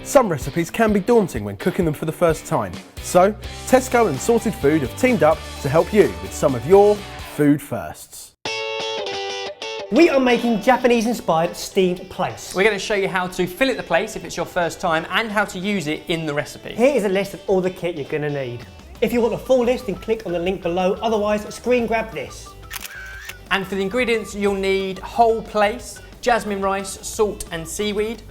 Some recipes can be daunting when cooking them for the first time, so Tesco and Sorted Food have teamed up to help you with some of your food firsts. We are making Japanese-inspired steamed plaice. We're going to show you how to fillet the plaice if it's your first time and how to use it in the recipe. Here is a list of all the kit you're going to need. If you want a full list, then click on the link below, otherwise screen grab this. And for the ingredients, you'll need whole plaice, jasmine rice, salt and seaweed,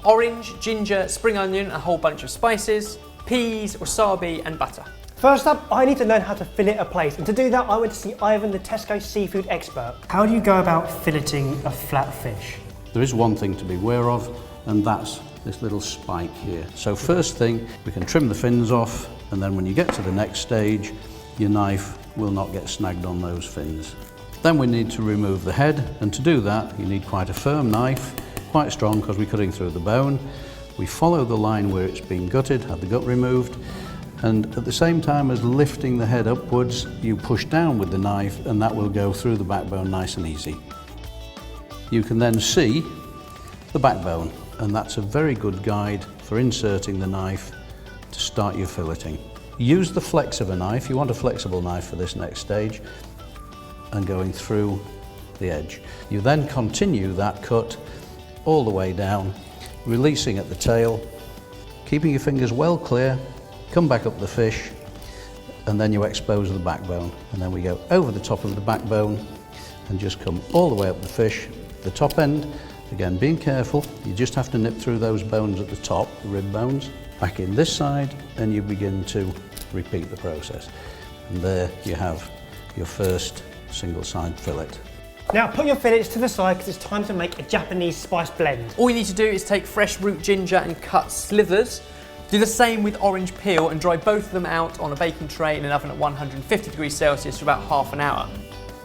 orange, ginger, spring onion, a whole bunch of spices, peas, wasabi and butter. First up, I need to learn how to fillet a plaice, and to do that I went to see Ivan, the Tesco seafood expert. How do you go about filleting a flatfish? There is one thing to be aware of, and that's this little spike here. So first thing, we can trim the fins off, and then when you get to the next stage, your knife will not get snagged on those fins. Then we need to remove the head, and to do that you need quite a firm knife, quite strong because we're cutting through the bone. We follow the line where it's been gutted, have the gut removed, and at the same time as lifting the head upwards, you push down with the knife and that will go through the backbone nice and easy. You can then see the backbone, and that's a very good guide for inserting the knife to start your filleting. Use the flex of a knife, you want a flexible knife for this next stage, and going through the edge. You then continue that cut all the way down, releasing at the tail, keeping your fingers well clear, come back up the fish, and then you expose the backbone. And then we go over the top of the backbone and just come all the way up the fish. The top end, again being careful, you just have to nip through those bones at the top, the rib bones, back in this side, and you begin to repeat the process. And there you have your first single side fillet. Now put your fillets to the side because it's time to make a Japanese spice blend. All you need to do is take fresh root ginger and cut slivers. Do the same with orange peel and dry both of them out on a baking tray in an oven at 150 degrees Celsius for about half an hour.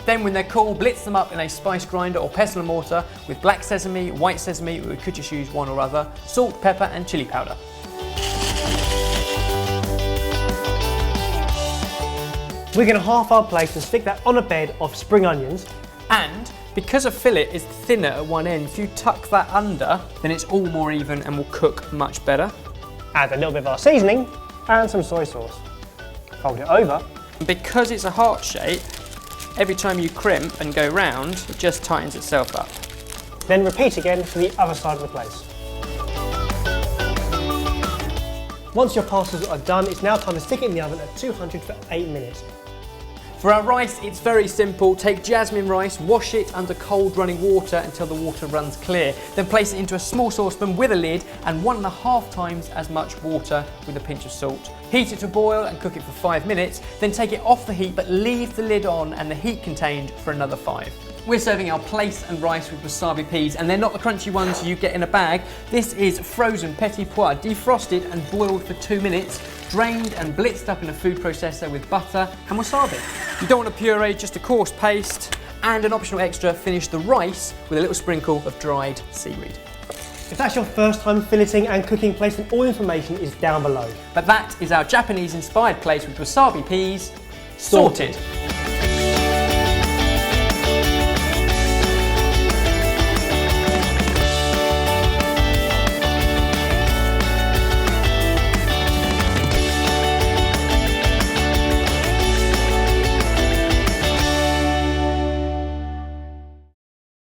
Then when they're cool, blitz them up in a spice grinder or pestle and mortar with black sesame, white sesame, or we could just use one or other, salt, pepper and chili powder. We're going to half our plaice and stick that on a bed of spring onions. And because a fillet is thinner at one end, if you tuck that under, then it's all more even and will cook much better. Add a little bit of our seasoning and some soy sauce. Fold it over. Because it's a heart shape, every time you crimp and go round, it just tightens itself up. Then repeat again for the other side of the plaice. Once your pastels are done, it's now time to stick it in the oven at 200 for 8 minutes. For our rice, it's very simple. Take jasmine rice, wash it under cold running water until the water runs clear. Then place it into a small saucepan with a lid and 1.5 times as much water with a pinch of salt. Heat it to boil and cook it for 5 minutes, then take it off the heat but leave the lid on and the heat contained for another 5. We're serving our plaice and rice with wasabi peas, and they're not the crunchy ones you get in a bag. This is frozen petit pois, defrosted and boiled for 2 minutes, drained and blitzed up in a food processor with butter and wasabi. You don't want a puree, just a coarse paste, and an optional extra, finish the rice with a little sprinkle of dried seaweed. If that's your first time filleting and cooking plaice, then all information is down below. But that is our Japanese-inspired plaice with wasabi peas, sorted.